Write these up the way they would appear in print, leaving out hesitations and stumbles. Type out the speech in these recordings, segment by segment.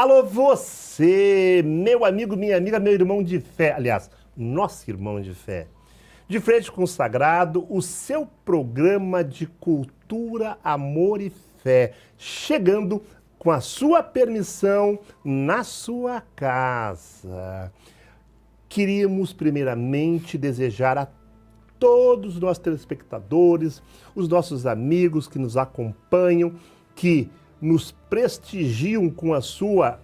Alô você, meu amigo, minha amiga, meu irmão de fé, aliás, nosso irmão de fé. De Frente com o Sagrado, o seu programa de cultura, amor e fé, chegando com a sua permissão na sua casa. Queríamos primeiramente desejar a todos os nossos telespectadores, os nossos amigos que nos acompanham, que nos prestigiam com a sua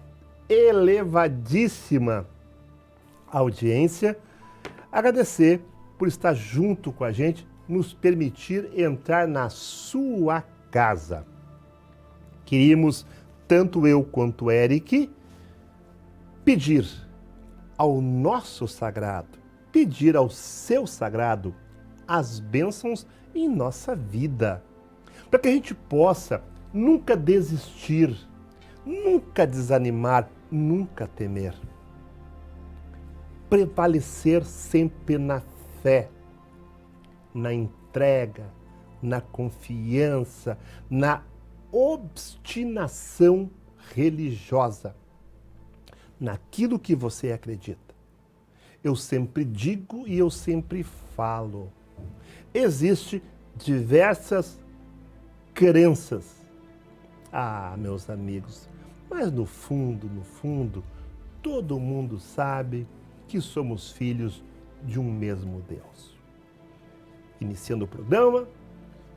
elevadíssima audiência, agradecer por estar junto com a gente, nos permitir entrar na sua casa. Queríamos, tanto eu quanto o Eric, pedir ao nosso sagrado, pedir ao seu sagrado as bênçãos em nossa vida, para que a gente possa nunca desistir, nunca desanimar, nunca temer. Prevalecer sempre na fé, na entrega, na confiança, na obstinação religiosa, naquilo que você acredita. Eu sempre digo e eu sempre falo. Existem diversas crenças. Ah, meus amigos, mas no fundo, todo mundo sabe que somos filhos de um mesmo Deus. Iniciando o programa,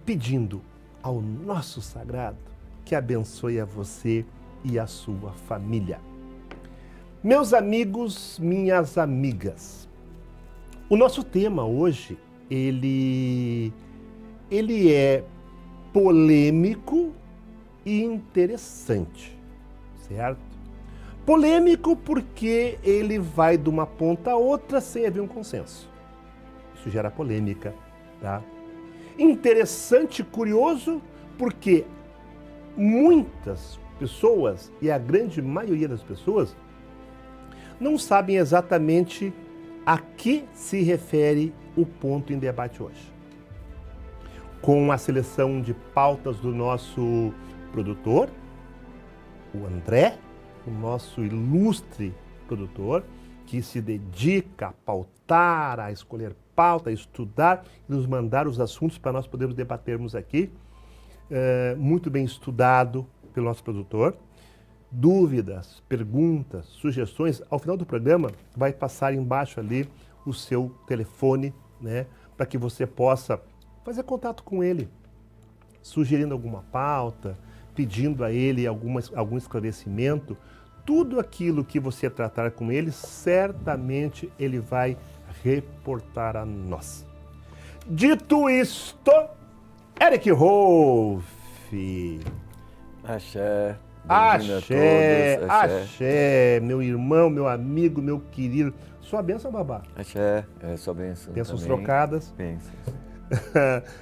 pedindo ao nosso sagrado que abençoe a você e a sua família. Meus amigos, minhas amigas, o nosso tema hoje, ele é polêmico e interessante, certo? Polêmico porque ele vai de uma ponta a outra sem haver um consenso. Isso gera polêmica, tá? Interessante e curioso porque muitas pessoas, e a grande maioria das pessoas, não sabem exatamente a que se refere o ponto em debate hoje. Com a seleção de pautas do nosso produtor, o André, o nosso ilustre produtor, que se dedica a pautar, a escolher pauta, a estudar e nos mandar os assuntos para nós podermos debatermos aqui. Muito bem estudado pelo nosso produtor. Dúvidas, perguntas, sugestões, ao final do programa vai passar embaixo ali o seu telefone, né, para que você possa fazer contato com ele, sugerindo alguma pauta, pedindo a ele algum esclarecimento. Tudo aquilo que você tratar com ele, certamente ele vai reportar a nós. Dito isto, Eric Rolf. Axé. Axé, Todos, axé, meu irmão, meu amigo, meu querido. Sua bênção, babá. Axé, sua bênção. Bênçãos também. trocadas. Bênçãos.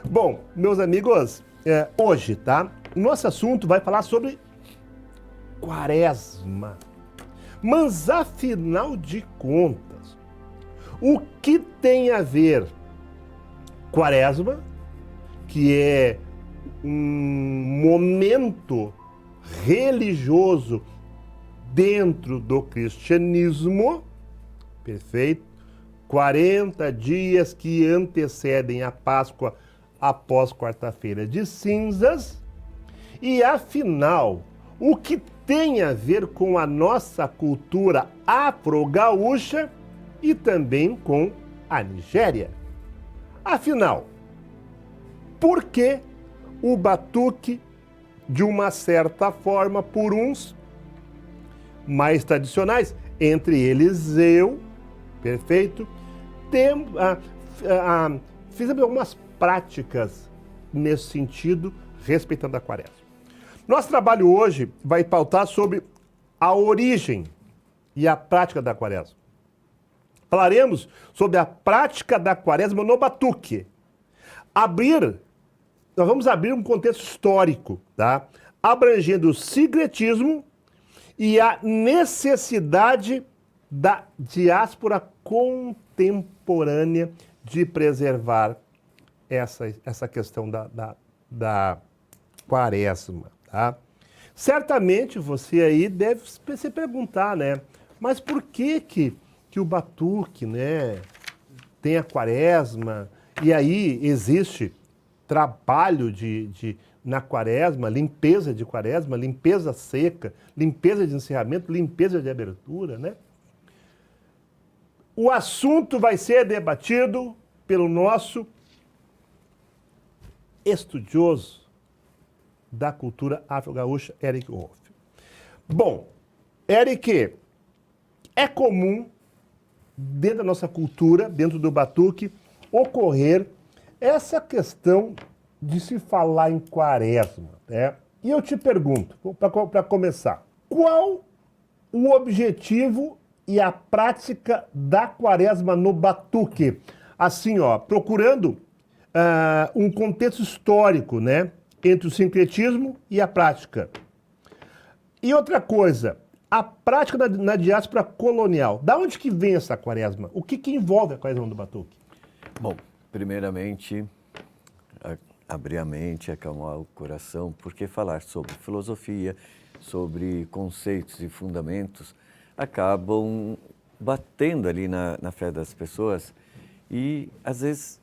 Bom, meus amigos, hoje, tá? O nosso assunto vai falar sobre Quaresma. Mas, afinal de contas, o que tem a ver Quaresma, que é um momento religioso dentro do cristianismo, perfeito? 40 dias que antecedem a Páscoa após quarta-feira de cinzas. E afinal, o que tem a ver com a nossa cultura afro-gaúcha e também com a Nigéria? Afinal, por que o batuque, de uma certa forma, por uns mais tradicionais, entre eles eu, perfeito, fizemos algumas práticas nesse sentido, respeitando a Quaresma. Nosso trabalho hoje vai pautar sobre a origem e a prática da Quaresma. Falaremos sobre a prática da Quaresma no batuque. Nós vamos abrir um contexto histórico, tá? Abrangendo o sincretismo e a necessidade da diáspora contemporânea de preservar essa questão da Quaresma, tá? Certamente você aí deve se perguntar, né? Mas por que o batuque, né, tem a quaresma, e aí existe trabalho na quaresma, limpeza de quaresma, limpeza seca, limpeza de encerramento, limpeza de abertura, né? O assunto vai ser debatido pelo nosso estudioso da cultura afro-gaúcha, Eric Wolff. Bom, Eric, é comum, dentro da nossa cultura, dentro do batuque, ocorrer essa questão de se falar em quaresma, né? E eu te pergunto, para começar, qual o objetivo e a prática da quaresma no batuque? Assim, ó, procurando um contexto histórico, né, entre o sincretismo e a prática. E outra coisa, a prática na diáspora colonial. Da onde que vem essa quaresma? O que envolve a quaresma do batuque? Bom, primeiramente, abrir a mente, acalmar o coração, porque falar sobre filosofia, sobre conceitos e fundamentos, acabam batendo ali na fé das pessoas e, às vezes,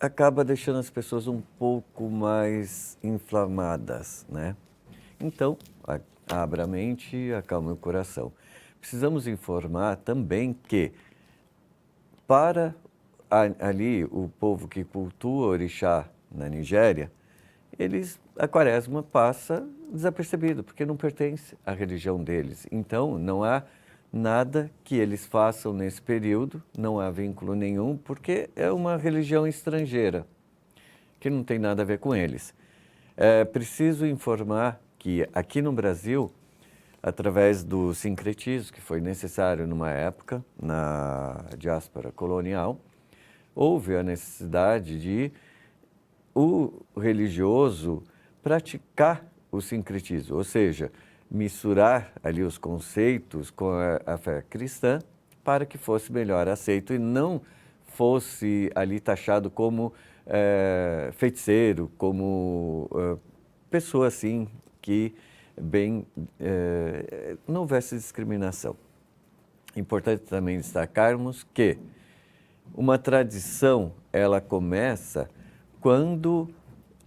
acaba deixando as pessoas um pouco mais inflamadas, né? Então, abra a mente, acalme o coração. Precisamos informar também que, para ali o povo que cultua orixá na Nigéria, a quaresma passa desapercebido, porque não pertence à religião deles. Então, não há nada que eles façam nesse período, não há vínculo nenhum, porque é uma religião estrangeira, que não tem nada a ver com eles. É preciso informar que aqui no Brasil, através do sincretismo, que foi necessário numa época, na diáspora colonial, houve a necessidade de o religioso praticar o sincretismo, ou seja, misturar ali os conceitos com a fé cristã para que fosse melhor aceito e não fosse ali taxado como feiticeiro, como pessoa assim que não houvesse discriminação. Importante também destacarmos que uma tradição, ela começa quando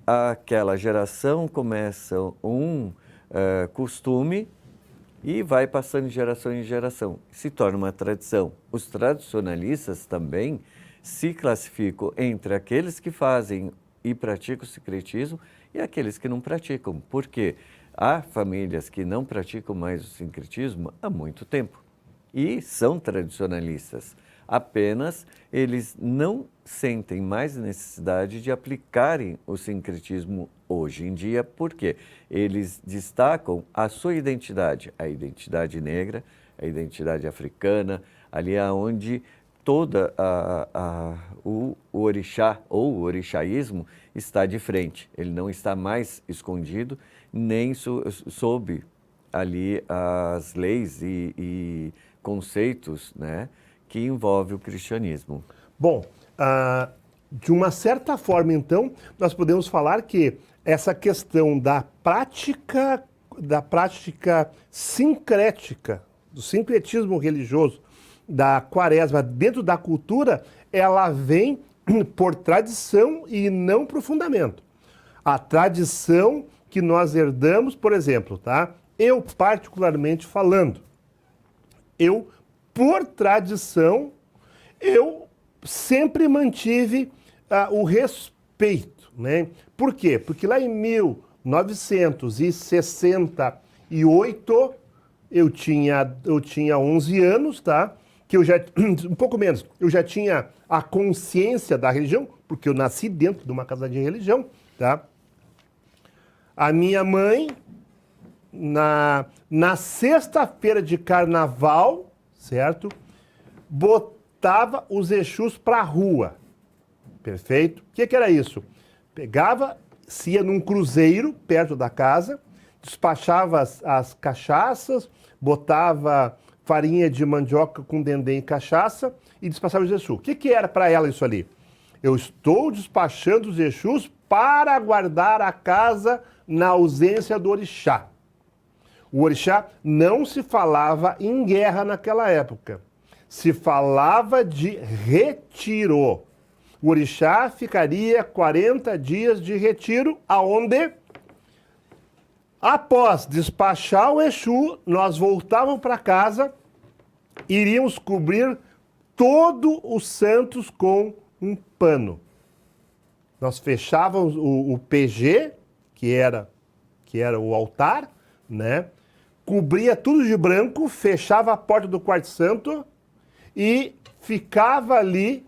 aquela geração começa um costume e vai passando de geração em geração. Se torna uma tradição. Os tradicionalistas também se classificam entre aqueles que fazem e praticam o sincretismo e aqueles que não praticam. Porque há famílias que não praticam mais o sincretismo há muito tempo e são tradicionalistas. Apenas eles não sentem mais necessidade de aplicarem o sincretismo hoje em dia, porque eles destacam a sua identidade, a identidade negra, a identidade africana, ali onde toda o orixá ou o orixaísmo está de frente. Ele não está mais escondido, nem sob ali as leis e conceitos, né, que envolve o cristianismo. Bom, de uma certa forma, então, nós podemos falar que essa questão da prática sincrética, do sincretismo religioso, da quaresma dentro da cultura, ela vem por tradição e não por fundamento. A tradição que nós herdamos, por exemplo, tá? Eu particularmente falando, por tradição, eu sempre mantive o respeito, né? Por quê? Porque lá em 1968, eu tinha 11 anos, tá? Que eu já, um pouco menos, eu já tinha a consciência da religião, porque eu nasci dentro de uma casa de religião, tá? A minha mãe, na sexta-feira de carnaval, certo? Botava os Exus pra rua. Perfeito? O que era isso? Pegava, se ia num cruzeiro perto da casa, despachava as cachaças, botava farinha de mandioca com dendê e cachaça e despachava os Exus. O que era para ela isso ali? Eu estou despachando os Exus para guardar a casa na ausência do orixá. O orixá não se falava em guerra naquela época. Se falava de retiro. O orixá ficaria 40 dias de retiro, aonde, após despachar o Exu, nós voltávamos para casa, iríamos cobrir todos os santos com um pano. Nós fechávamos o PG, que era o altar, né? Cobria tudo de branco, fechava a porta do quarto santo e ficava ali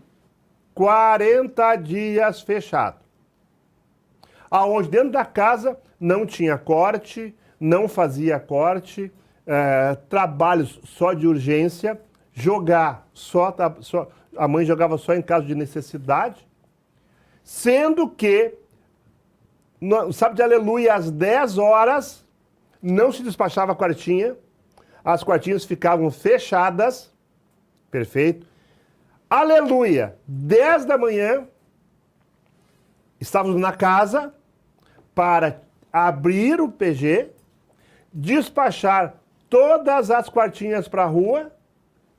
40 dias fechado. Aonde dentro da casa não tinha corte, não fazia corte, trabalhos só de urgência, a mãe jogava só em caso de necessidade, sendo que, no sábado de aleluia, às 10 horas, não se despachava a quartinha, as quartinhas ficavam fechadas, perfeito. Aleluia, 10 da manhã, estávamos na casa para abrir o PG, despachar todas as quartinhas para a rua,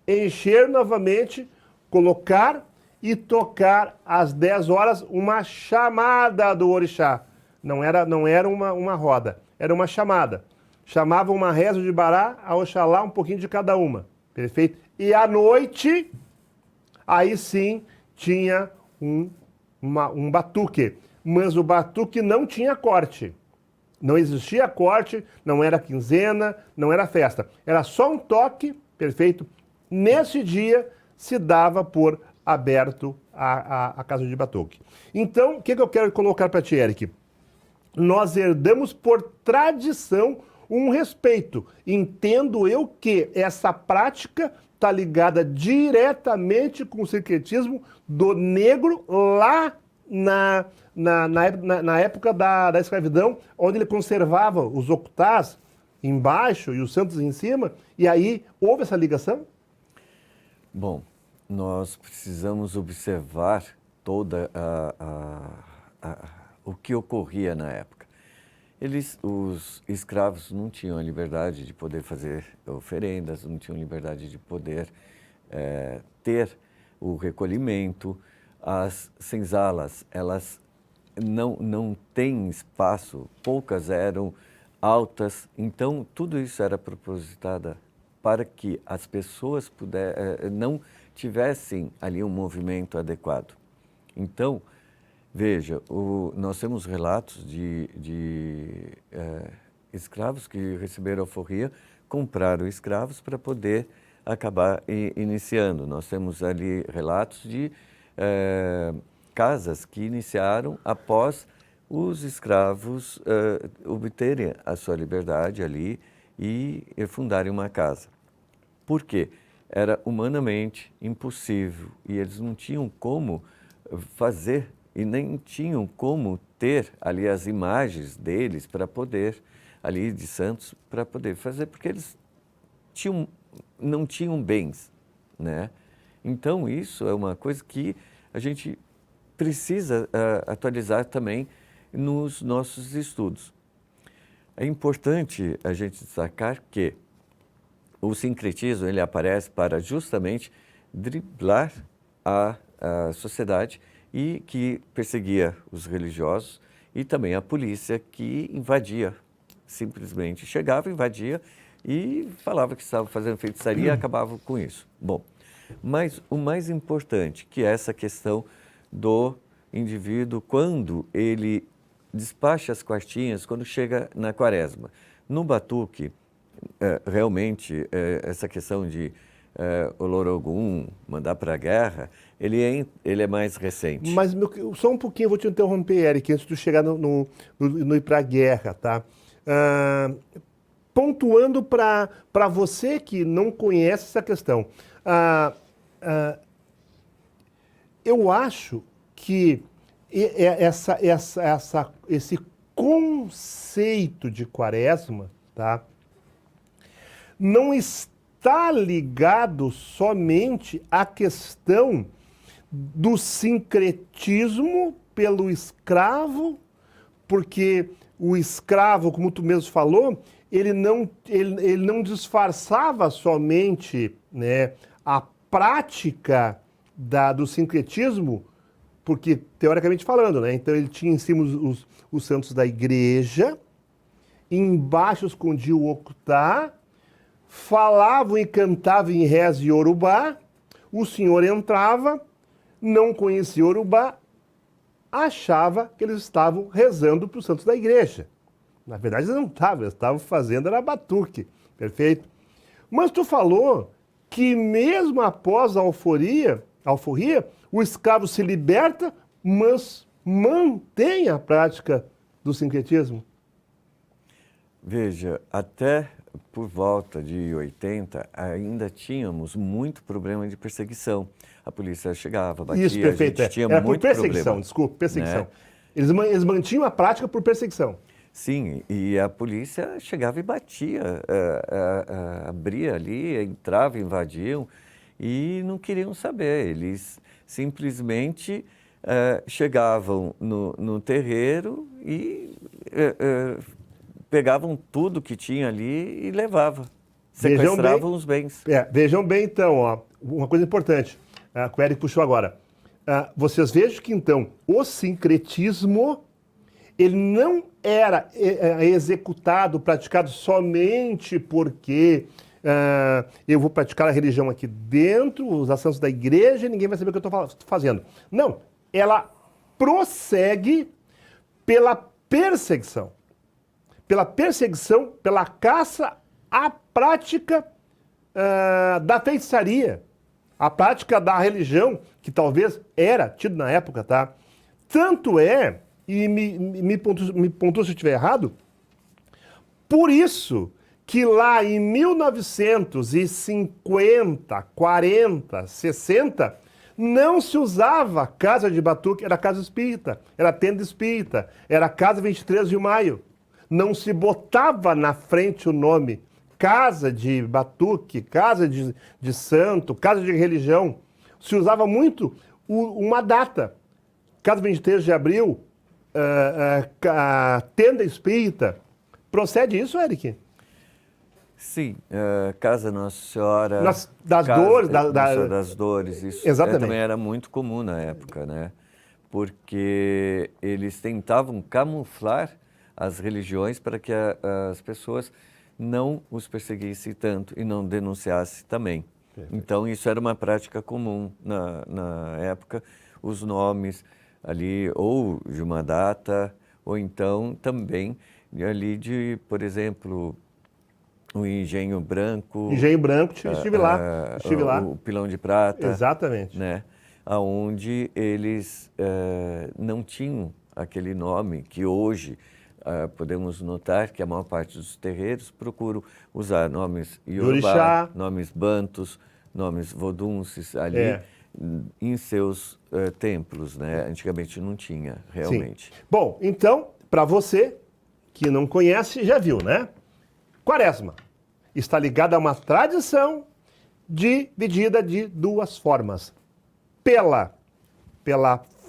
encher novamente, colocar e tocar às 10 horas uma chamada do orixá. Não era uma roda, era uma chamada. Chamava uma reza de Bará, a Oxalá, um pouquinho de cada uma. Perfeito? E à noite, aí sim, tinha um batuque. Mas o batuque não tinha corte. Não existia corte, não era quinzena, não era festa. Era só um toque, perfeito? Nesse dia se dava por aberto a casa de batuque. Então, o que eu quero colocar para ti, Eric? Nós herdamos por tradição um respeito. Entendo eu que essa prática está ligada diretamente com o sincretismo do negro lá na época da escravidão, onde ele conservava os ocultás embaixo e os santos em cima, e aí houve essa ligação? Bom, nós precisamos observar toda o que ocorria na época. Os escravos não tinham a liberdade de poder fazer oferendas, não tinham liberdade de poder ter o recolhimento. As senzalas, elas não têm espaço, poucas eram altas, então tudo isso era propositado para que as pessoas não tivessem ali um movimento adequado. Então, veja, nós temos relatos de escravos que receberam alforria, compraram escravos para poder acabar iniciando. Nós temos ali relatos de casas que iniciaram após os escravos obterem a sua liberdade ali e fundarem uma casa. Por quê? Era humanamente impossível e eles não tinham como fazer e nem tinham como ter ali as imagens deles para poder, ali de santos, para poder fazer, porque eles não tinham bens, né? Então, isso é uma coisa que a gente precisa atualizar também nos nossos estudos. É importante a gente destacar que o sincretismo ele aparece para justamente driblar a sociedade e que perseguia os religiosos e também a polícia que invadia, simplesmente chegava, invadia e falava que estava fazendo feitiçaria e acabava com isso. Bom, mas o mais importante que é essa questão do indivíduo quando ele despacha as quartinhas, quando chega na quaresma. No batuque, realmente, essa questão de Olorogum, mandar para a guerra, ele é mais recente. Mas só um pouquinho, eu vou te interromper, Eric, antes de tu chegar no ir para a guerra, tá? Pontuando para você que não conhece essa questão. Eu acho que esse conceito de quaresma, tá? Não está ligado somente à questão do sincretismo pelo escravo, porque o escravo, como tu mesmo falou, ele não disfarçava somente, né, a prática do sincretismo, porque, teoricamente falando, né, então ele tinha em cima os santos da igreja, embaixo escondia o Okutá, falavam e cantavam em reza Yorubá, o senhor entrava, não conhecia Yorubá, achava que eles estavam rezando para os santos da igreja. Na verdade, eles não estavam, eles estavam fazendo era batuque, perfeito? Mas tu falou que mesmo após a alforria, o escravo se liberta, mas mantém a prática do sincretismo. Veja, até por volta de 80, ainda tínhamos muito problema de perseguição. A polícia chegava, batia, Isso, perfeito. a gente tinha Era muito por perseguição, problema, desculpa, perseguição. né? Eles mantinham a prática por perseguição. Sim, e a polícia chegava e batia, abria ali, entrava, invadiam e não queriam saber. Eles simplesmente chegavam no terreiro e pegavam tudo que tinha ali e levavam. Sequestravam os bens. Vejam bem, então, ó, uma coisa importante, que o Eric puxou agora. Vocês vejam que, então, o sincretismo, ele não era executado, praticado somente porque eu vou praticar a religião aqui dentro, os assuntos da igreja, e ninguém vai saber o que eu estou fazendo. Não, ela prossegue pela perseguição. Pela caça à prática da feitiçaria, a prática da religião, que talvez era tido na época, tá? Tanto é, e me pontua se eu estiver errado, por isso que lá em 1950, 40, 60, não se usava casa de batuque, era casa espírita, era tenda espírita, era casa 23 de maio. Não se botava na frente o nome casa de batuque, casa de santo, casa de religião. Se usava muito uma data. Casa 23 de abril, tenda espírita. Procede isso, Eric? Sim, Casa Nossa Senhora... Das Dores. Das Dores, isso Exatamente. Também era muito comum na época, né? Porque eles tentavam camuflar as religiões para que as pessoas não os perseguissem tanto e não denunciassem também. Perfeito. Então, isso era uma prática comum na época, os nomes ali, ou de uma data, ou então também ali de, por exemplo, o Engenho Branco. Engenho Branco, estive lá. O Pilão de Prata. Exatamente. Né? Onde eles não tinham aquele nome que hoje podemos notar que a maior parte dos terreiros procuram usar nomes Yorubá, nomes bantus, nomes vodunces ali em seus templos, né? Antigamente não tinha, realmente. Sim. Bom, então, para você que não conhece, já viu, né? Quaresma está ligada a uma tradição dividida de duas formas. Pela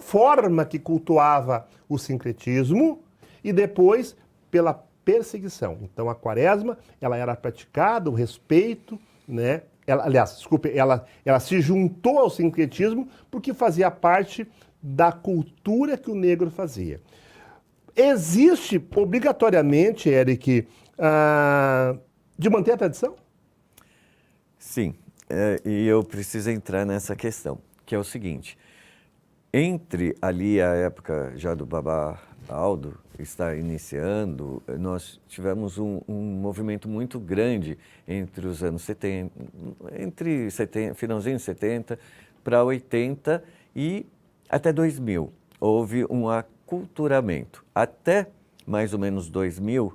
forma que cultuava o sincretismo e depois pela perseguição. Então a quaresma, ela era praticada, o respeito, né? Ela se juntou ao sincretismo porque fazia parte da cultura que o negro fazia. Existe obrigatoriamente, Eric, de manter a tradição? Sim, e eu preciso entrar nessa questão, que é o seguinte, entre ali a época já do Baba Aldo está iniciando, nós tivemos um movimento muito grande entre os anos 70, finalzinho de 70 para 80 e até 2000. Houve um aculturamento. Até mais ou menos 2000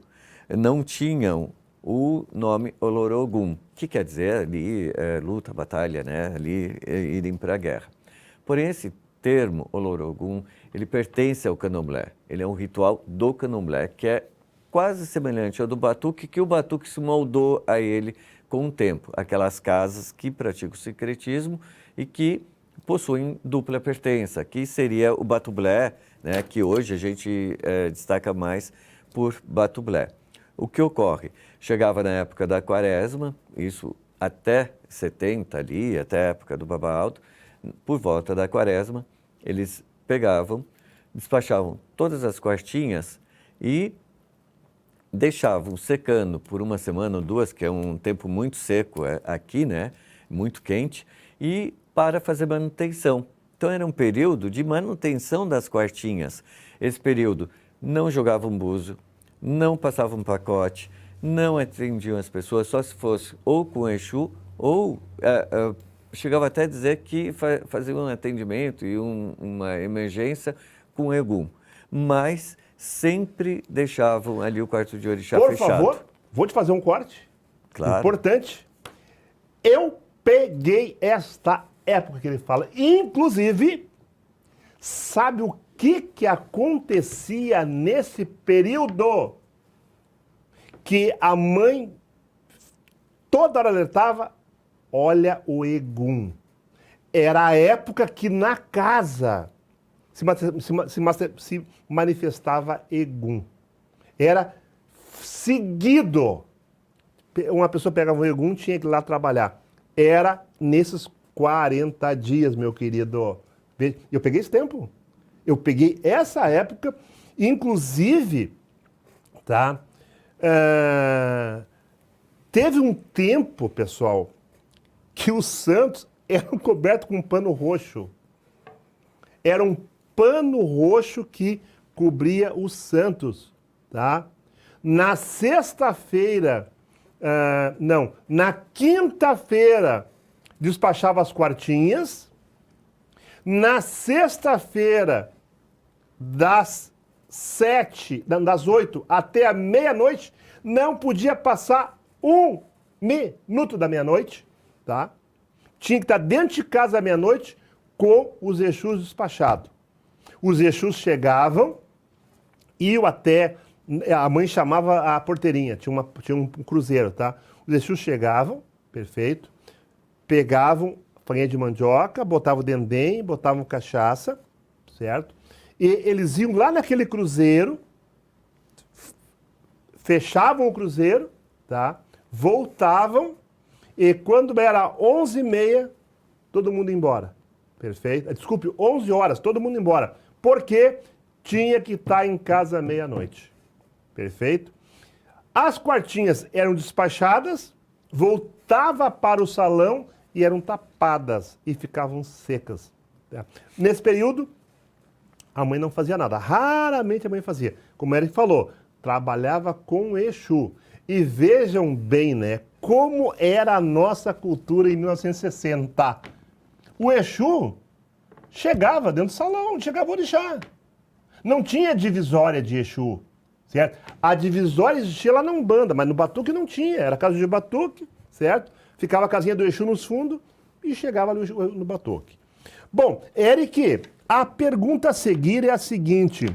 não tinham o nome Olorogum, que quer dizer ali luta, batalha, né? Ali irem para a guerra. Porém, esse termo Olorogum, ele pertence ao candomblé. Ele é um ritual do candomblé que é quase semelhante ao do batuque, que o batuque se moldou a ele com o tempo. Aquelas casas que praticam o sincretismo e que possuem dupla pertença, que seria o batublé, né, que hoje a gente destaca mais por batublé. O que ocorre? Chegava na época da quaresma, isso até 70 ali, até a época do Baba Alto, por volta da quaresma, eles pegavam, despachavam todas as quartinhas e deixavam secando por uma semana ou duas, que é um tempo muito seco aqui, né? Muito quente, e para fazer manutenção. Então era um período de manutenção das quartinhas. Esse período não jogavam buzo, não passavam pacote, não atendiam as pessoas, só se fosse ou com Exu ou chegava até a dizer que faziam um atendimento e uma emergência com Egum. Mas sempre deixavam ali o quarto de orixá fechado. Por favor, vou te fazer um corte. Claro. Importante. Eu peguei esta época que ele fala. Inclusive, sabe o que acontecia nesse período? Que a mãe toda hora alertava, olha o Egum. Era a época que na casa se manifestava Egum. Era seguido. Uma pessoa pegava o Egum, tinha que ir lá trabalhar. Era nesses 40 dias, meu querido. Eu peguei esse tempo. Eu peguei essa época, inclusive, tá? Teve um tempo, pessoal, que os santos eram cobertos com um pano roxo. Era um pano roxo que cobria os santos, tá? Na sexta-feira, na quinta-feira, despachava as quartinhas. Na sexta-feira, das 8 até a meia-noite, não podia passar 1 minuto da meia-noite, tá? Tinha que estar dentro de casa à meia-noite com os Exus despachados. Os Exus chegavam, iam até... A mãe chamava a porteirinha, tinha um cruzeiro, tá? Os Exus chegavam, perfeito, pegavam farinha de mandioca, botavam dendém, botavam cachaça, certo? E eles iam lá naquele cruzeiro, fechavam o cruzeiro, tá? Voltavam, e quando era 11h30, todo mundo ia embora. Perfeito? Desculpe, 11 horas, todo mundo ia embora. Porque tinha que estar em casa meia-noite. Perfeito? As quartinhas eram despachadas, voltava para o salão e eram tapadas e ficavam secas. Tá? Nesse período, a mãe não fazia nada. Raramente a mãe fazia. Como Eric falou, trabalhava com Exu. E vejam bem, né, como era a nossa cultura em 1960. O Exu chegava dentro do salão, chegava o orixá. Não tinha divisória de Exu, certo? A divisória existia lá na Umbanda, mas no batuque não tinha. Era casa de batuque, certo? Ficava a casinha do Exu nos fundos e chegava no batuque. Bom, Eric, a pergunta a seguir é a seguinte.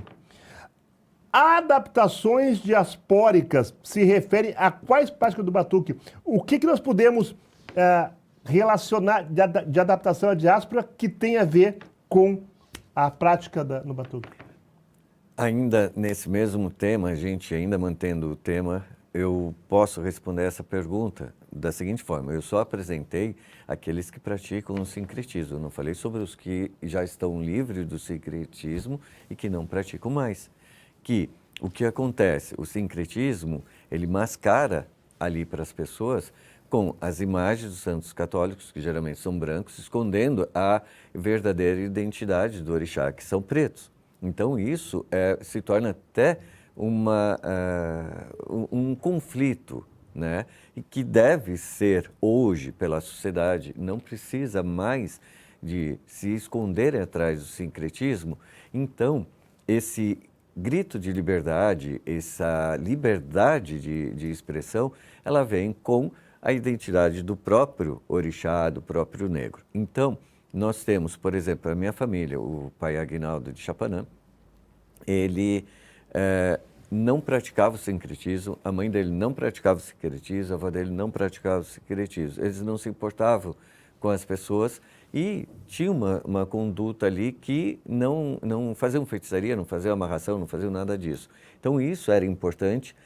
Adaptações diaspóricas se referem a quais práticas do batuque? O que nós podemos relacionar de adaptação à diáspora que tem a ver com a prática no batuque? Ainda nesse mesmo tema, a gente ainda mantendo o tema, eu posso responder essa pergunta da seguinte forma. Eu só apresentei aqueles que praticam o sincretismo. Eu não falei sobre os que já estão livres do sincretismo e que não praticam mais. Que o que acontece? O sincretismo, ele mascara ali para as pessoas com as imagens dos santos católicos, que geralmente são brancos, escondendo a verdadeira identidade do orixá, que são pretos. Então isso se torna até um conflito, né? E que deve ser hoje pela sociedade, não precisa mais de se esconderem atrás do sincretismo. Então, esse grito de liberdade, essa liberdade de expressão, ela vem com a identidade do próprio orixá, do próprio negro. Então, nós temos, por exemplo, a minha família, o pai Aguinaldo de Chapanã, ele não praticava o sincretismo, a mãe dele não praticava o sincretismo, a avó dele não praticava o sincretismo. Eles não se importavam com as pessoas e tinha uma conduta ali que não faziam feitiçaria, não faziam amarração, não faziam nada disso. Então isso era importante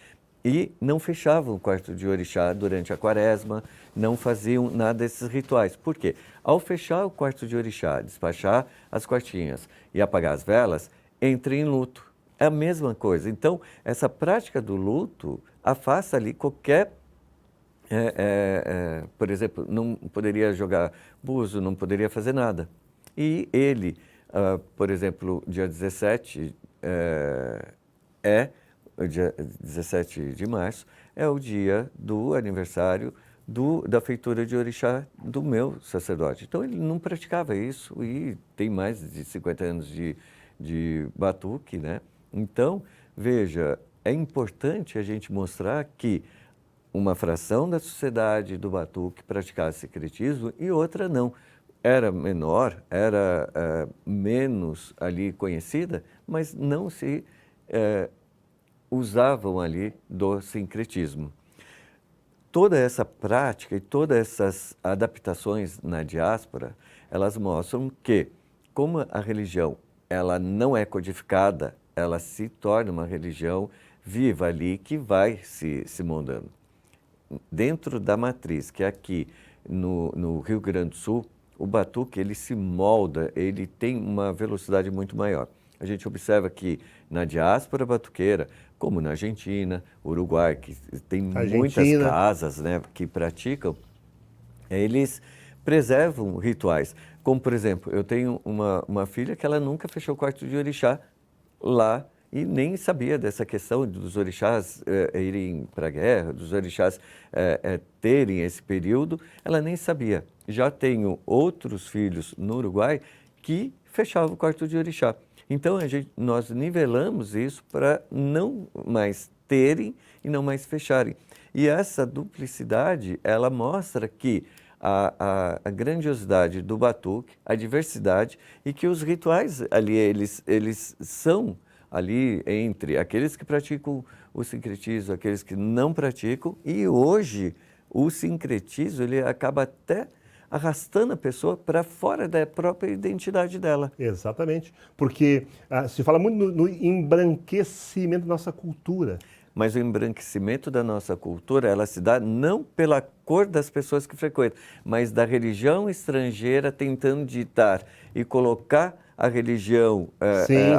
e não fechavam o quarto de orixá durante a quaresma, não faziam nada desses rituais. Por quê? Ao fechar o quarto de orixá, despachar as quartinhas e apagar as velas, entra em luto. É a mesma coisa. Então, essa prática do luto afasta ali qualquer... por exemplo, não poderia jogar buzo, não poderia fazer nada. E ele, por exemplo, dia 17, o dia 17 de março, é o dia do aniversário da feitura de orixá do meu sacerdote. Então, ele não praticava isso e tem mais de 50 anos de batuque, né? Então, veja, é importante a gente mostrar que uma fração da sociedade do batuque praticava secretismo e outra não. Era menor, era menos ali conhecida, mas não se usavam ali do sincretismo. Toda essa prática e todas essas adaptações na diáspora, elas mostram que, como a religião ela não é codificada, ela se torna uma religião viva ali que vai se moldando. Dentro da matriz, que é aqui no Rio Grande do Sul, o batuque ele se molda, ele tem uma velocidade muito maior. A gente observa que na diáspora batuqueira, como na Argentina, Uruguai, que tem muitas casas, né, que praticam, eles preservam rituais. Como, por exemplo, eu tenho uma filha que ela nunca fechou o quarto de orixá lá e nem sabia dessa questão dos orixás irem para a guerra, dos orixás terem esse período, ela nem sabia. Já tenho outros filhos no Uruguai que fechavam o quarto de orixá. Então, nós nivelamos isso para não mais terem e não mais fecharem. E essa duplicidade, ela mostra que a grandiosidade do batuque, a diversidade e que os rituais ali, eles são ali entre aqueles que praticam o sincretismo, aqueles que não praticam, e hoje o sincretismo ele acaba até arrastando a pessoa para fora da própria identidade dela. Exatamente, porque se fala muito no embranquecimento da nossa cultura. Mas o embranquecimento da nossa cultura, ela se dá não pela cor das pessoas que frequentam, mas da religião estrangeira tentando ditar e colocar a religião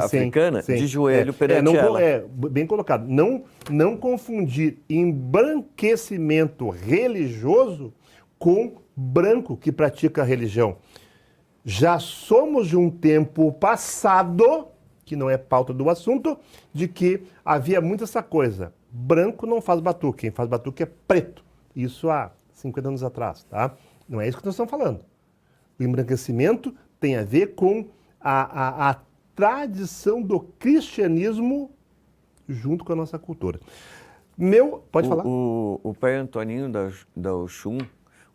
africana de joelho perante ela. Bem colocado. Não confundir embranquecimento religioso com branco que pratica a religião. Já somos de um tempo passado, que não é pauta do assunto, de que havia muito essa coisa. Branco não faz batuque, quem faz batuque é preto. Isso há 50 anos atrás, tá? Não é isso que nós estamos falando. O embranquecimento tem a ver com a tradição do cristianismo junto com a nossa cultura. Pode falar? O pai Antoninho da Oxum,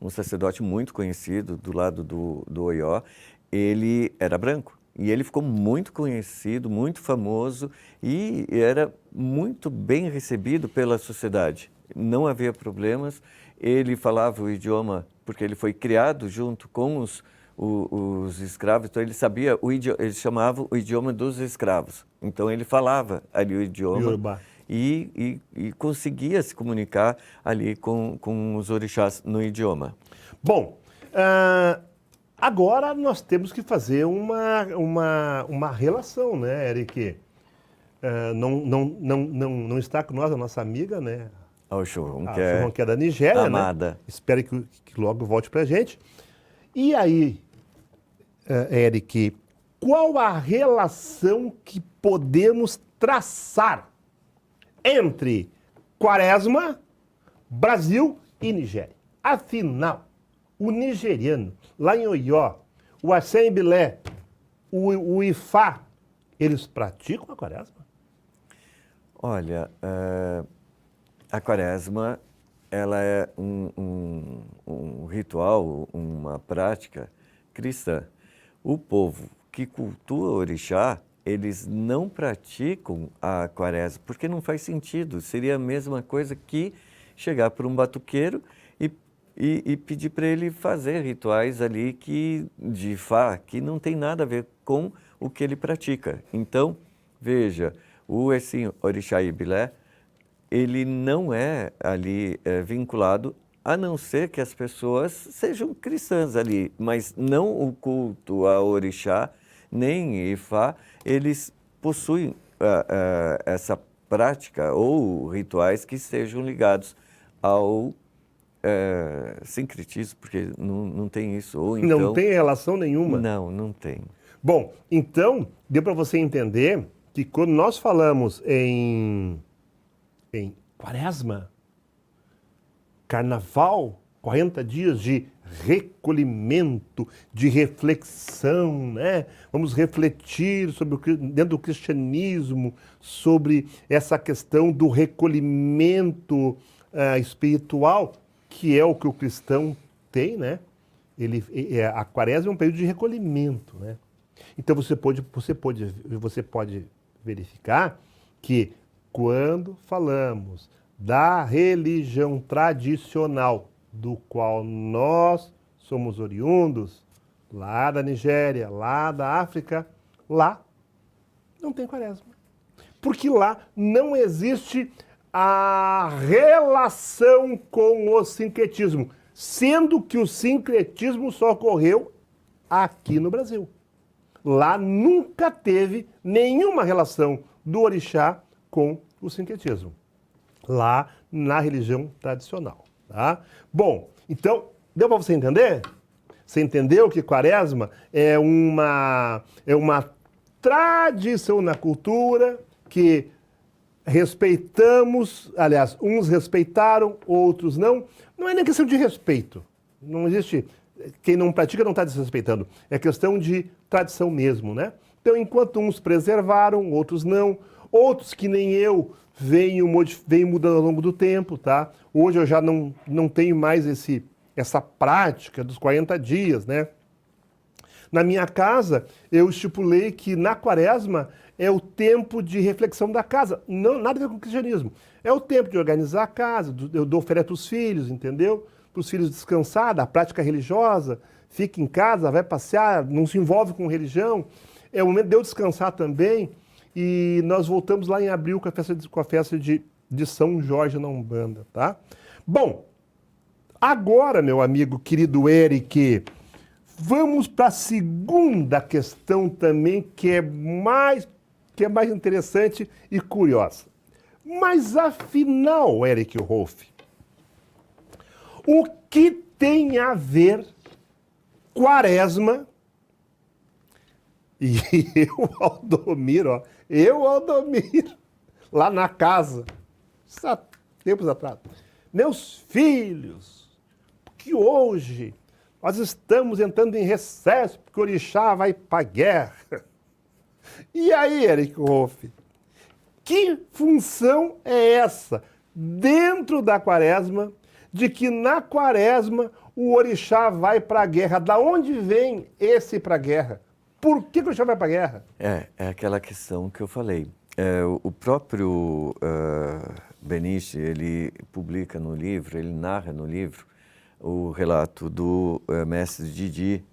um sacerdote muito conhecido do lado do Oió, ele era branco. E ele ficou muito conhecido, muito famoso e era muito bem recebido pela sociedade. Não havia problemas, ele falava o idioma, porque ele foi criado junto com os escravos, então ele sabia, ele chamava o idioma dos escravos. Então ele falava ali o idioma e conseguia se comunicar ali com os orixás no idioma. Bom, agora nós temos que fazer uma relação, né, Eric? Não está com nós a nossa amiga, né? A Oxum, que é da Nigéria, amada. Né? Espero que logo volte para a gente. E aí, Eric, qual a relação que podemos traçar entre Quaresma, Brasil e Nigéria? Afinal, o nigeriano, lá em Oió, o Assembleia, o Ifá, eles praticam a Quaresma? Olha, a Quaresma, ela é um ritual, uma prática cristã. O povo que cultua o orixá, eles não praticam a Quaresma, porque não faz sentido. Seria a mesma coisa que chegar para um batuqueiro e e pedir para ele fazer rituais ali que, de Ifá, que não tem nada a ver com o que ele pratica. Então, veja, esse Orixá Ibilé, ele não é ali vinculado, a não ser que as pessoas sejam cristãs ali, mas não o culto a Orixá, nem Ifá, eles possuem essa prática ou rituais que sejam ligados ao sincretismo, porque não tem isso. Ou então, Não tem relação nenhuma. não tem. Bom, então, deu para você entender que quando nós falamos em Quaresma, Carnaval, 40 dias de recolhimento, de reflexão, né? Vamos refletir sobre dentro do cristianismo, sobre essa questão do recolhimento espiritual, que é o que o cristão tem, né? A Quaresma é um período de recolhimento, né? Então você pode verificar que quando falamos da religião tradicional, do qual nós somos oriundos, lá da Nigéria, lá da África, lá não tem Quaresma. Porque lá não existe a relação com o sincretismo, sendo que o sincretismo só ocorreu aqui no Brasil. Lá nunca teve nenhuma relação do orixá com o sincretismo, lá na religião tradicional. Tá? Bom, então, deu para você entender? Você entendeu que Quaresma é uma tradição na cultura que respeitamos, aliás, uns respeitaram, outros não. Não é nem questão de respeito. Não existe. Quem não pratica não está desrespeitando. É questão de tradição mesmo, né? Então, enquanto uns preservaram, outros não. Outros que nem eu venho mudando ao longo do tempo, tá? Hoje eu já não tenho mais essa prática dos 40 dias, né? Na minha casa, eu estipulei que na Quaresma é o tempo de reflexão da casa. Não, nada a ver com o cristianismo. É o tempo de organizar a casa, eu dou oferta para os filhos, entendeu? Para os filhos descansar da prática religiosa, fica em casa, vai passear, não se envolve com religião. É o momento de eu descansar também. E nós voltamos lá em abril com a festa de São Jorge na Umbanda, tá? Bom, agora, meu amigo querido Eric, vamos para a segunda questão também, que é mais interessante e curiosa. Mas afinal, Eric Rolf, o que tem a ver Quaresma e Aldomiro, lá na casa, há tempos atrás, meus filhos, que hoje nós estamos entrando em recesso, porque o orixá vai para a guerra. E aí, Eric Rolf, que função é essa dentro da Quaresma, de que na Quaresma o orixá vai para a guerra? Da onde vem esse para a guerra? Por que o orixá vai para a guerra? É aquela questão que eu falei. O próprio Beniche, ele publica no livro, ele narra no livro o relato do mestre Didi,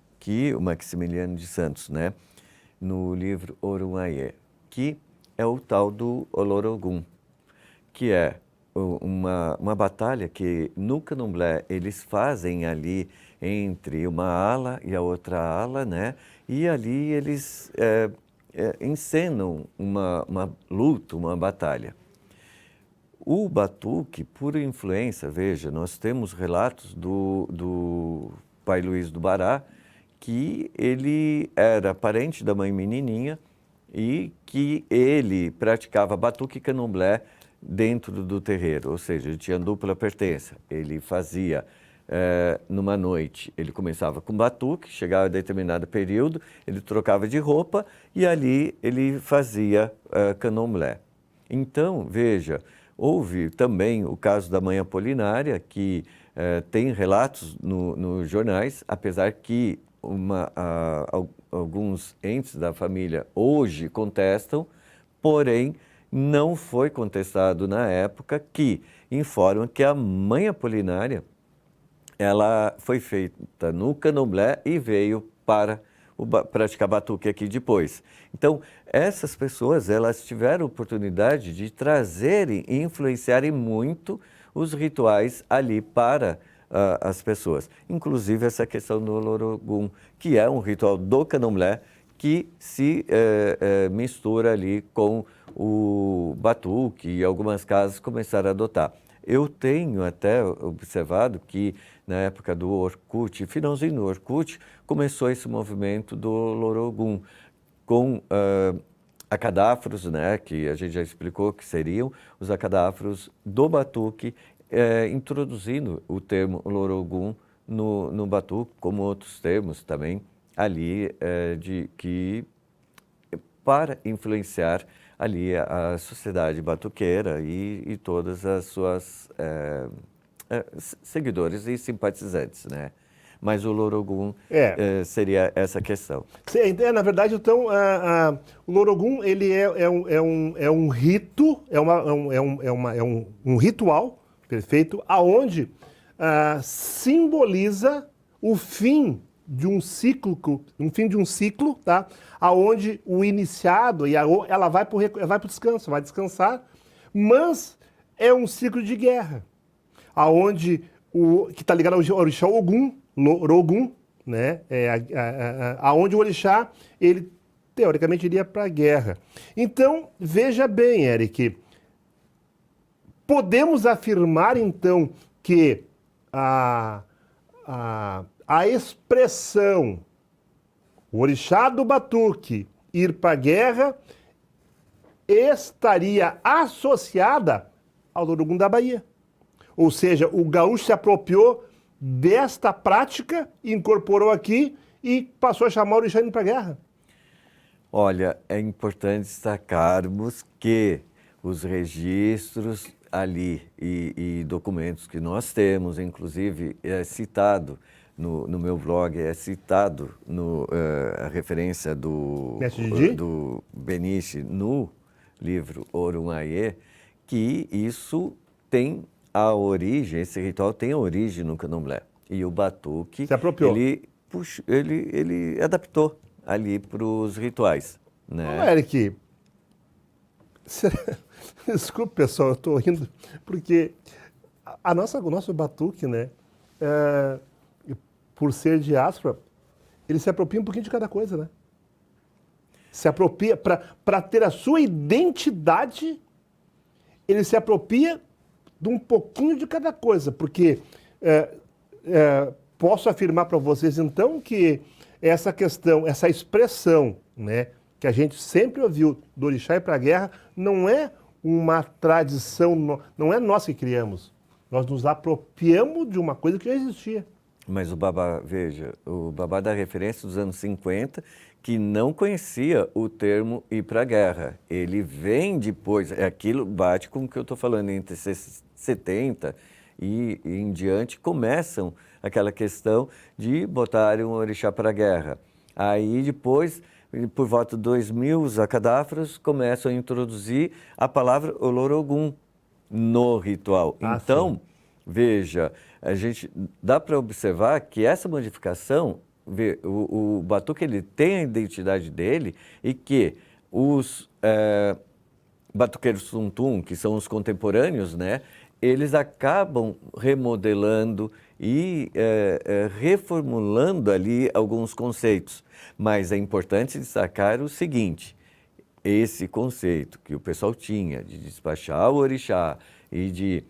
o Maximiliano de Santos, né? No livro Orunmaiê, que é o tal do Olorogum, que é uma batalha que no Candomblé eles fazem ali entre uma ala e a outra ala, né? E ali eles encenam uma luta, uma batalha. O batuque, por influência, veja, nós temos relatos do pai Luiz do Bará, que ele era parente da mãe menininha e que ele praticava batuque e candomblé dentro do terreiro, ou seja, ele tinha dupla pertença. Ele fazia, numa noite, ele começava com batuque, chegava a determinado período, ele trocava de roupa e ali ele fazia candomblé. Então, veja, houve também o caso da mãe Apolinária, que tem relatos nos jornais, apesar que alguns entes da família hoje contestam, porém não foi contestado na época, que informam que a mãe Apolinária ela foi feita no candomblé e veio para praticar batuque aqui depois. Então, essas pessoas, elas tiveram oportunidade de trazerem e influenciarem muito os rituais ali para as pessoas. Inclusive essa questão do Olorogum, que é um ritual do candomblé que se mistura ali com o batuque e algumas casas começaram a adotar. Eu tenho até observado que na época do Orkut, finalzinho do Orkut, começou esse movimento do Olorogum com acadáfros, né, que a gente já explicou que seriam os acadáfros do batuque, introduzindo o termo Olorogum no batuque, como outros termos também ali para influenciar ali a sociedade batuqueira e todas as suas seguidores e simpatizantes, né? Mas o Olorogum seria essa questão. Na verdade, então, o Olorogum ele é um rito, um ritual, perfeito, aonde simboliza o fim de um ciclo, tá? Aonde o iniciado ela vai para o descanso, vai descansar, mas é um ciclo de guerra, aonde que está ligado ao orixá Ogum, Lorogum, né? Aonde o orixá ele teoricamente iria para a guerra. Então veja bem, Eric, podemos afirmar então que a expressão o orixá do batuque ir para a guerra estaria associada ao Olorogum da Bahia. Ou seja, o gaúcho se apropriou desta prática, incorporou aqui e passou a chamar o orixá indo para a guerra. Olha, é importante destacarmos que os registros ali e documentos que nós temos, inclusive é citado no meu blog, é citado a referência do Beniche no livro Orunmaiê, que isso tem a origem, esse ritual tem a origem no candomblé. E o batuque, se apropriou. Ele adaptou ali para os rituais. Né? Ô, Eric, desculpe, pessoal, eu estou rindo, porque o nosso batuque, né, por ser diáspora, ele se apropria um pouquinho de cada coisa, né? Se apropria, para ter a sua identidade, ele se apropria de um pouquinho de cada coisa, porque posso afirmar para vocês, então, que essa questão, essa expressão, né, que a gente sempre ouviu do orixá ir para a guerra, não é uma tradição, não é nós que criamos. Nós nos apropriamos de uma coisa que já existia. Mas o babá, veja, o babá da referência dos anos 50, que não conhecia o termo ir para a guerra. Ele vem depois, aquilo bate com o que eu estou falando, entre 70 e em diante, começam aquela questão de botarem um orixá para a guerra. Aí depois, por volta de 2000, os acadáfros começam a introduzir a palavra Olorogum no ritual. Então, sim. Veja, a gente dá para observar que essa modificação, o batuque ele tem a identidade dele e que os batuqueiros tum-tum, que são os contemporâneos, né, eles acabam remodelando e reformulando ali alguns conceitos. Mas é importante destacar o seguinte, esse conceito que o pessoal tinha de despachar o orixá e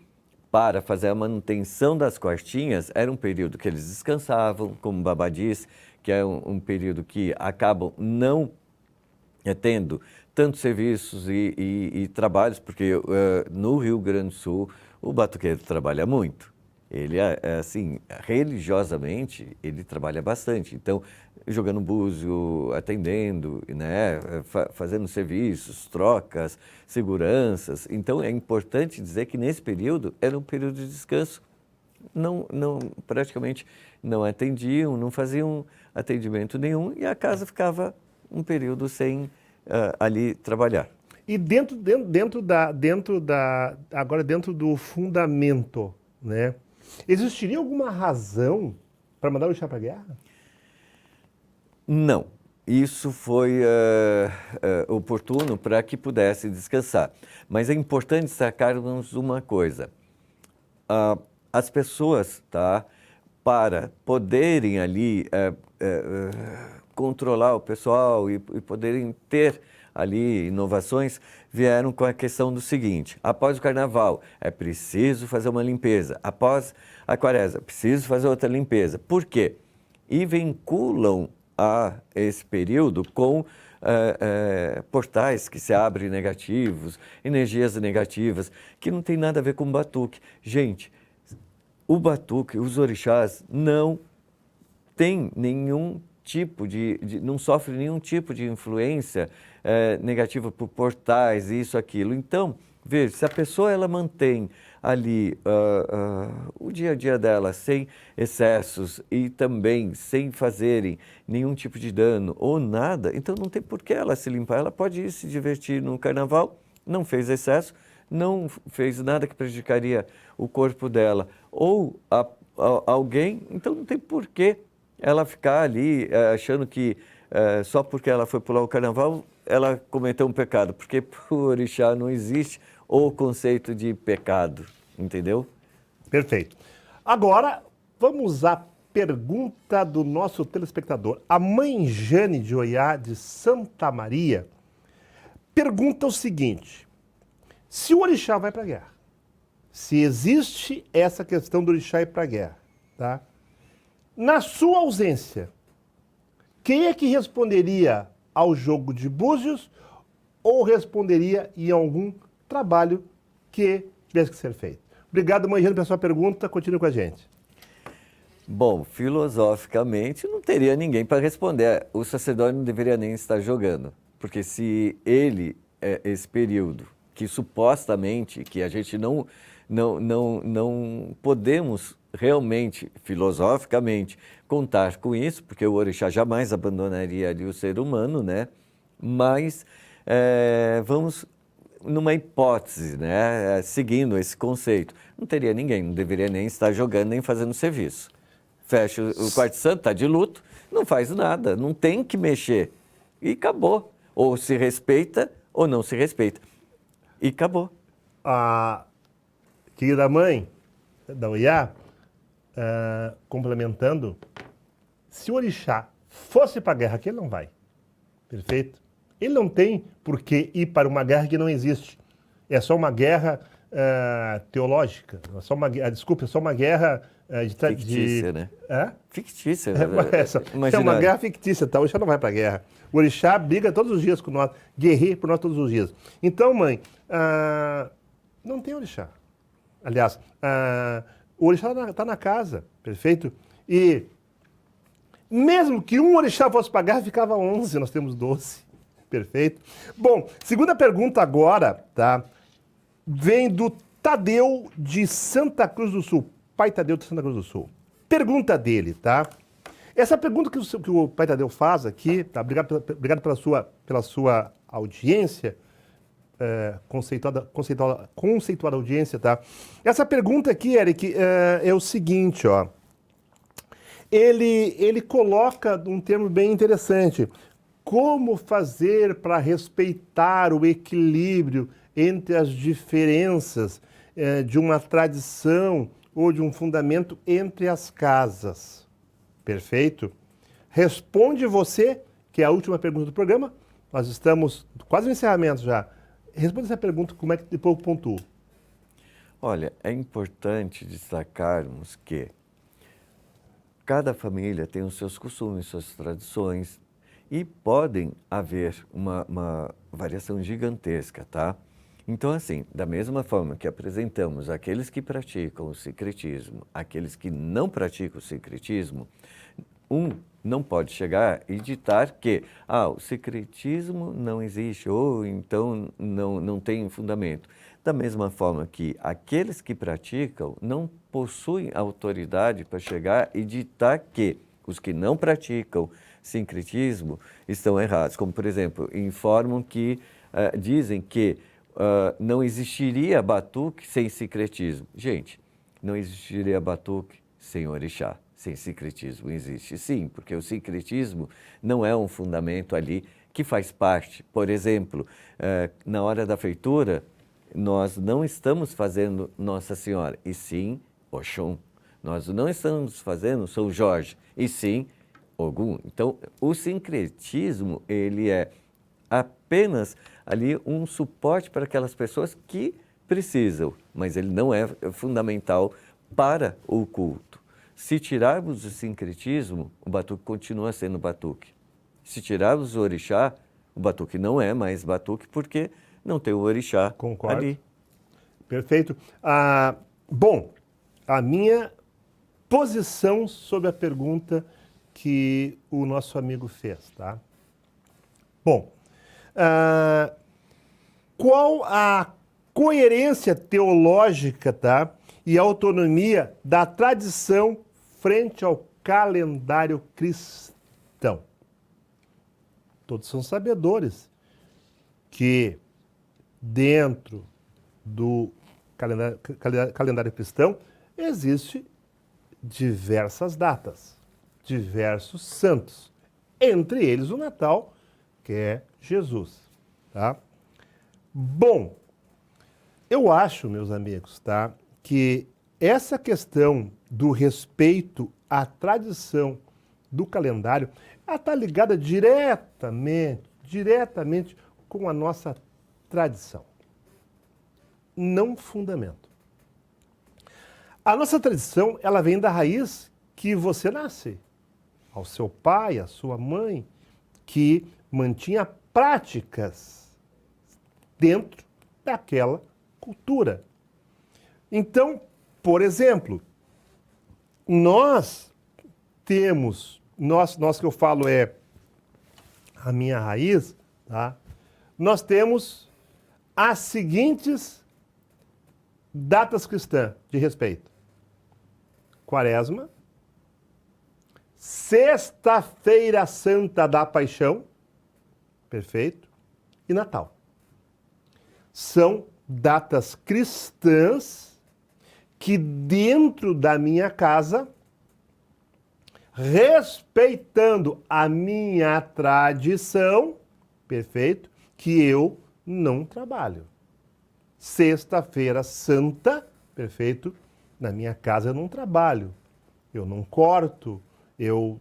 para fazer a manutenção das quartinhas, era um período que eles descansavam, como o babá diz, que é um período que acabam não tendo tantos serviços e trabalhos, porque no Rio Grande do Sul o batuqueiro trabalha muito. Ele, assim, religiosamente, ele trabalha bastante. Então, jogando búzio, atendendo, né, fazendo serviços, trocas, seguranças. Então, é importante dizer que nesse período era um período de descanso. Praticamente não atendiam, não faziam atendimento nenhum e a casa ficava um período sem ali trabalhar. E agora dentro do fundamento, né? Existiria alguma razão para mandar o orixá para a guerra? Não. Isso foi oportuno para que pudesse descansar. Mas é importante destacarmos uma coisa. As pessoas, tá, para poderem ali controlar o pessoal e poderem ter ali inovações, vieram com a questão do seguinte: após o carnaval, é preciso fazer uma limpeza. Após a quaresma, preciso fazer outra limpeza. Por quê? E vinculam a esse período com portais que se abrem negativos, energias negativas, que não tem nada a ver com o batuque. Gente, o batuque, os orixás não tem nenhum tipo não sofre nenhum tipo de influência negativa por portais, isso, aquilo. Então, veja, se a pessoa ela mantém ali o dia a dia dela sem excessos e também sem fazerem nenhum tipo de dano ou nada, então não tem por que ela se limpar. Ela pode ir se divertir no carnaval, não fez excesso, não fez nada que prejudicaria o corpo dela ou alguém, então não tem por que ela ficar ali achando que só porque ela foi pular o carnaval, ela cometeu um pecado, porque para o orixá não existe o conceito de pecado, entendeu? Perfeito. Agora, vamos à pergunta do nosso telespectador. A mãe Jane de Oiá, de Santa Maria, pergunta o seguinte: se o orixá vai para a guerra, se existe essa questão do orixá ir para a guerra, tá? Na sua ausência, quem é que responderia ao jogo de búzios ou responderia em algum trabalho que tivesse que ser feito? Obrigado, mãe Jane, pela sua pergunta. Continue com a gente. Bom, filosoficamente não teria ninguém para responder. O sacerdote não deveria nem estar jogando, porque se ele, esse período, que supostamente, que a gente não podemos realmente, filosoficamente, contar com isso, porque o orixá jamais abandonaria ali o ser humano, né? Mas vamos numa hipótese, né? Seguindo esse conceito. Não teria ninguém, não deveria nem estar jogando, nem fazendo serviço. Fecha o quarto santo, está de luto, não faz nada, não tem que mexer. E acabou. Ou se respeita ou não se respeita. E acabou. A querida mãe da Oiá, complementando, se o orixá fosse para a guerra, que ele não vai. Perfeito? Ele não tem por que ir para uma guerra que não existe. É só uma guerra teológica. É só uma, desculpa, é só uma guerra fictícia, né? Fictícia. É uma guerra fictícia, tá? O orixá não vai para a guerra. O orixá briga todos os dias com nós, guerreia por nós todos os dias. Então, mãe, não tem orixá. Aliás, o orixá está na casa, perfeito? E mesmo que um orixá fosse para a guerra, ficava 11, nós temos 12, perfeito? Bom, segunda pergunta agora, tá? Vem do Tadeu de Santa Cruz do Sul. Pai Tadeu de Santa Cruz do Sul. Pergunta dele, tá? Essa pergunta que o Pai Tadeu faz aqui, tá? Obrigado pela sua audiência, conceituada audiência, tá? Essa pergunta aqui, Eric, é o seguinte, ó. Ele coloca um termo bem interessante. Como fazer para respeitar o equilíbrio entre as diferenças de uma tradição ou de um fundamento entre as casas? Perfeito? Responde você, que é a última pergunta do programa. Nós estamos quase no encerramento já. Responde essa pergunta, como é que depois eu pontuo. Olha, é importante destacarmos que cada família tem os seus costumes, suas tradições, e podem haver uma variação gigantesca, tá? Então, assim, da mesma forma que apresentamos aqueles que praticam o sincretismo, aqueles que não praticam o sincretismo, não pode chegar e ditar que o sincretismo não existe ou então não tem fundamento. Da mesma forma que aqueles que praticam não possuem autoridade para chegar e ditar que os que não praticam sincretismo estão errados. Como, por exemplo, informam que, dizem que não existiria batuque sem sincretismo. Gente, não existiria batuque sem orixá, sem sincretismo. Existe sim, porque o sincretismo não é um fundamento ali que faz parte. Por exemplo, na hora da feitura, nós não estamos fazendo Nossa Senhora, e sim Oxum. Nós não estamos fazendo São Jorge, e sim Ogum. Então, o sincretismo, ele é apenas ali um suporte para aquelas pessoas que precisam, mas ele não é fundamental para o culto. Se tirarmos o sincretismo, o batuque continua sendo batuque. Se tirarmos o orixá, o batuque não é mais batuque porque não tem o orixá Concordo. ali. Perfeito. Bom, a minha posição sobre a pergunta que o nosso amigo fez, tá? Bom, qual a coerência teológica, tá? E a autonomia da tradição frente ao calendário cristão? Todos são sabedores que dentro do calendário cristão existe diversas datas, diversos santos, entre eles o Natal, que é Jesus, tá? Bom, eu acho, meus amigos, tá, que essa questão do respeito à tradição do calendário, ela está ligada diretamente com a nossa tradição, não fundamento. A nossa tradição, ela vem da raiz que você nasce, ao seu pai, à sua mãe, que mantinha práticas dentro daquela cultura. Então, por exemplo, nós temos, nós que eu falo é a minha raiz, tá? Nós temos as seguintes datas cristãs de respeito: Quaresma, Sexta-feira Santa da Paixão, perfeito, e Natal. São datas cristãs que dentro da minha casa, respeitando a minha tradição, perfeito, que eu não trabalho. Sexta-feira Santa, perfeito, na minha casa eu não trabalho, eu não corto, eu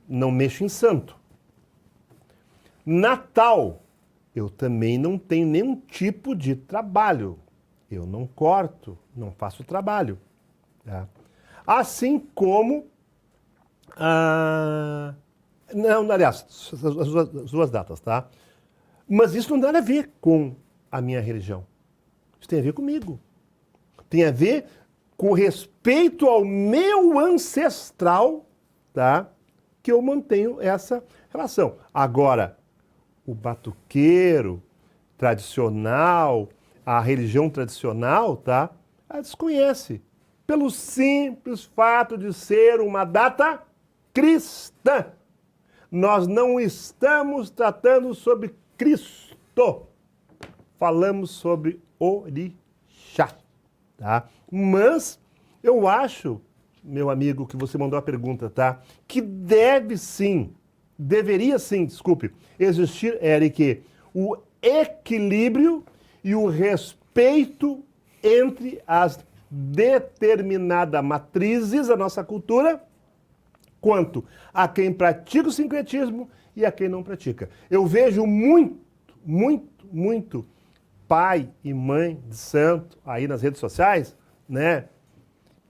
não mexo em santo. Natal, eu também não tenho nenhum tipo de trabalho. Eu não corto, não faço trabalho. Tá? Assim como... não, aliás, as duas datas, tá? Mas isso não tem nada a ver com a minha religião. Isso tem a ver comigo. Tem a ver com respeito ao meu ancestral, tá? Que eu mantenho essa relação. Agora, o batuqueiro tradicional, a religião tradicional, tá? Ela desconhece. Pelo simples fato de ser uma data cristã. Nós não estamos tratando sobre Cristo. Falamos sobre orixá, tá? Mas eu acho, meu amigo, que você mandou a pergunta, tá? Que deveria sim, existir, Eric, o equilíbrio e o respeito entre as determinadas matrizes da nossa cultura, quanto a quem pratica o sincretismo e a quem não pratica. Eu vejo muito pai e mãe de santo aí nas redes sociais, né?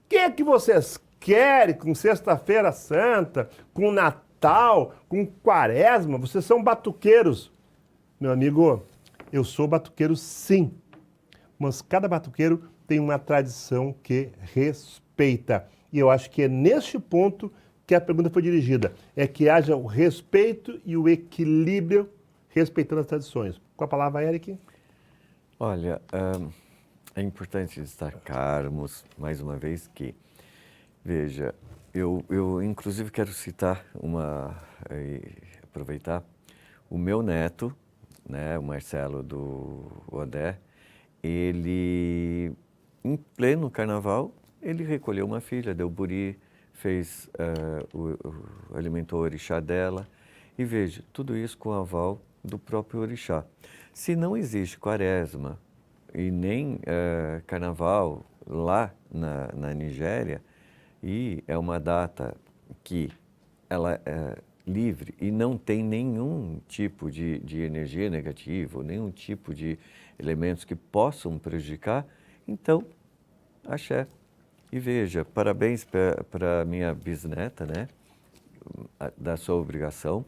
O que é que vocês querem com Sexta-feira Santa, com Natal, com Quaresma? Vocês são batuqueiros. Meu amigo, eu sou batuqueiro sim, mas cada batuqueiro tem uma tradição que respeita. E eu acho que é neste ponto que a pergunta foi dirigida. É que haja o respeito e o equilíbrio respeitando as tradições. Com a palavra, Eric. Olha, é importante destacarmos mais uma vez que, veja, eu inclusive quero citar aproveitar o meu neto, né, o Marcelo do Odé, ele, em pleno carnaval, ele recolheu uma filha, deu buri, fez, alimentou o orixá dela. E veja, tudo isso com o aval do próprio orixá. Se não existe quaresma e nem carnaval lá na Nigéria, e é uma data que ela é livre e não tem nenhum tipo de energia negativa, ou nenhum tipo de elementos que possam prejudicar, então, axé. E veja, parabéns para minha bisneta, né, da sua obrigação,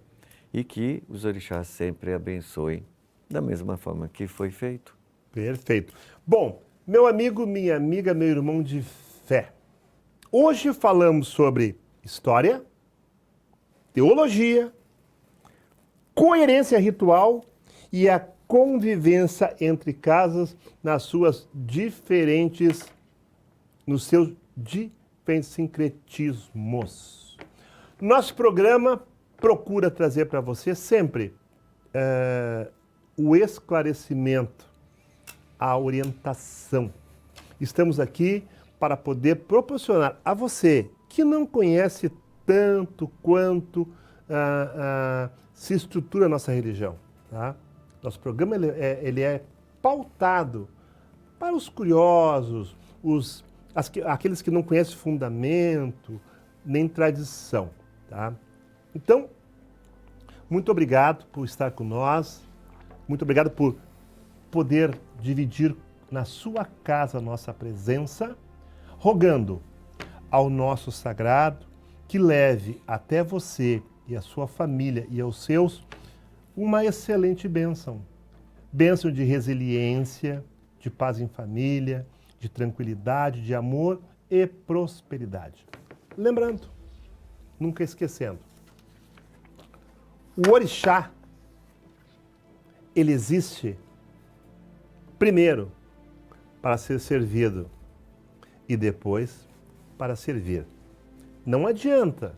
e que os orixás sempre abençoem da mesma forma que foi feito. Perfeito. Bom, meu amigo, minha amiga, meu irmão de fé, hoje falamos sobre história, teologia, coerência ritual e a convivência entre casas nos seus diferentes sincretismos. Nosso programa procura trazer para você sempre o esclarecimento, a orientação. Estamos aqui para poder proporcionar a você que não conhece tanto quanto se estrutura a nossa religião. Tá? Nosso programa ele é pautado para os curiosos, aqueles que não conhecem fundamento, nem tradição. Tá? Então, muito obrigado por estar com nós, muito obrigado por poder dividir na sua casa a nossa presença, rogando ao nosso sagrado que leve até você e a sua família e aos seus uma excelente bênção. Bênção de resiliência, de paz em família, de tranquilidade, de amor e prosperidade. Lembrando, nunca esquecendo, o orixá, ele existe primeiro para ser servido e depois para servir. Não adianta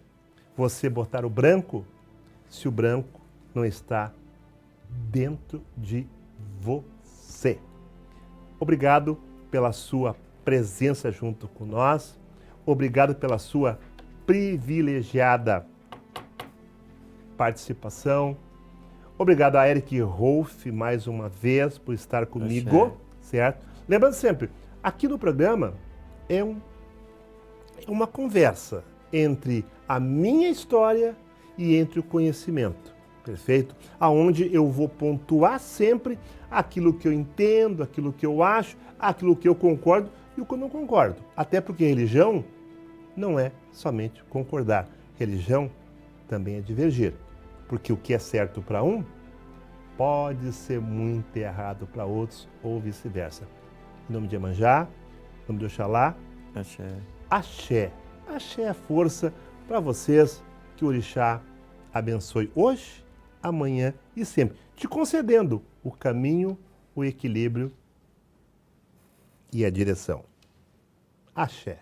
você botar o branco se o branco não está dentro de você. Obrigado pela sua presença junto com nós. Obrigado pela sua privilegiada participação. Obrigado a Eric Rolf mais uma vez por estar comigo, certo? Lembrando sempre, aqui no programa é uma conversa entre a minha história e entre o conhecimento, perfeito? Aonde eu vou pontuar sempre aquilo que eu entendo, aquilo que eu acho, aquilo que eu concordo e o que eu não concordo. Até porque religião não é somente concordar. Religião também é divergir. Porque o que é certo para um pode ser muito errado para outros ou vice-versa. Em nome de Iemanjá, em nome de Oxalá, Axé. Axé. Axé é força para vocês, que o orixá abençoe hoje, amanhã e sempre, te concedendo o caminho, o equilíbrio e a direção. Axé.